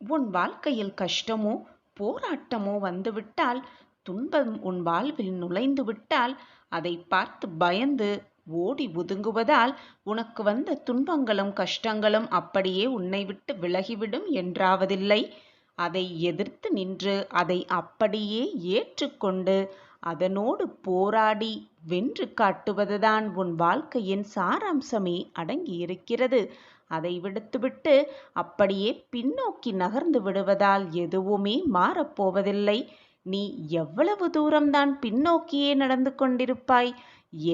உன் வாழ்க்கையில் கஷ்டமோ போராட்டமோ வந்துவிட்டால், துன்பம் உன் வாழ்வில் நுழைந்து விட்டால், அதை பார்த்து பயந்து ஓடி ஒதுங்குவதால் உனக்கு வந்த துன்பங்களும் கஷ்டங்களும் அப்படியே உன்னை விட்டு விலகிவிடும் என்றாவதில்லை. அதை எதிர்த்து நின்று அதை அப்படியே ஏற்றுக்கொண்டு அதனோடு போராடி வென்று காட்டுவதுதான் உன் வாழ்க்கையின் சாராம்சமே அடங்கியிருக்கிறது. அதை விடுத்துவிட்டு அப்படியே பின்னோக்கி நகர்ந்து விடுவதால் எதுவுமே மாறப்போவதில்லை. நீ எவ்வளவு தூரம்தான் பின்னோக்கியே நடந்து கொண்டிருப்பாய்?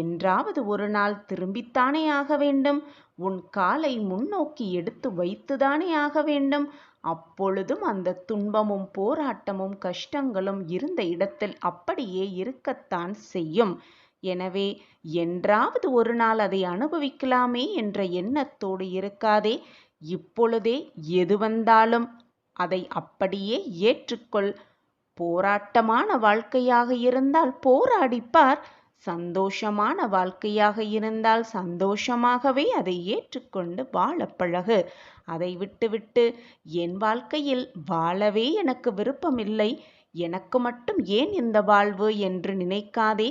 என்றாவது ஒரு நாள் திரும்பித்தானே ஆக வேண்டும். உன் காலை முன்னோக்கி எடுத்து வைத்துதானே ஆக வேண்டும். அப்பொழுதும் அந்த துன்பமும் போராட்டமும் கஷ்டங்களும் இருந்த இடத்தில் அப்படியே இருக்கத்தான் செய்யும். எனவே என்றாவது ஒரு நாள் அதை அனுபவிக்கலாமே என்ற எண்ணத்தோடு இருக்காதே. இப்பொழுதே எது வந்தாலும் அதை அப்படியே ஏற்றுக்கொள். போராட்டமான வாழ்க்கையாக இருந்தால் போராடிப்பார். சந்தோஷமான வாழ்க்கையாக இருந்தால் சந்தோஷமாகவே அதை ஏற்றுக்கொண்டு வாழப் பழகு. அதை விட்டுவிட்டு என் வாழ்க்கையில் வாழவே எனக்கு விருப்பமில்லை, எனக்கு மட்டும் ஏன் இந்த வாழ்வு என்று நினைக்காதே.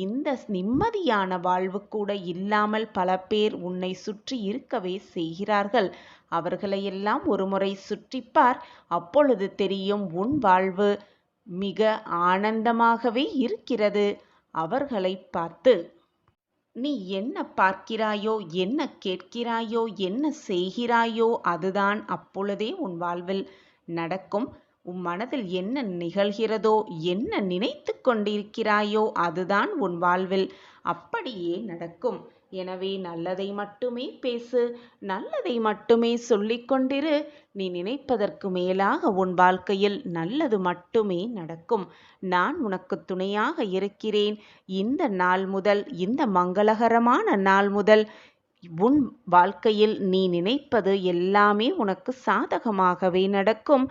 இந்த நிம்மதியான வாழ்வு கூட இல்லாமல் பல பேர் உன்னை சுற்றி இருக்கவே செய்கிறார்கள். அவர்களையெல்லாம் ஒருமுறை சுற்றிப்பார். அப்பொழுது தெரியும் உன் வாழ்வு மிக ஆனந்தமாகவே இருக்கிறது. அவர்களை பார்த்து நீ என்ன பார்க்கிறாயோ, என்ன கேட்கிறாயோ, என்ன செய்கிறாயோ அதுதான் அப்பொழுதே உன் வாழ்வில் நடக்கும். உன் மனதில் என்ன நிகழ்கிறதோ, என்ன நினைத்து கொண்டிருக்கிறாயோ அதுதான் உன் வாழ்வில் அப்படியே நடக்கும். எனவே நல்லதை மட்டுமே பேசு, நல்லதை மட்டுமே சொல்லிக்கொண்டிரு. நீ நினைப்பதற்கு மேலாக உன் வாழ்க்கையில் நல்லது மட்டுமே நடக்கும். நான் உனக்கு துணையாக இருக்கிறேன். இந்த நாள் முதல், இந்த மங்களகரமான நாள் முதல் உன் வாழ்க்கையில் நீ நினைப்பது எல்லாமே உனக்கு சாதகமாகவே நடக்கும்.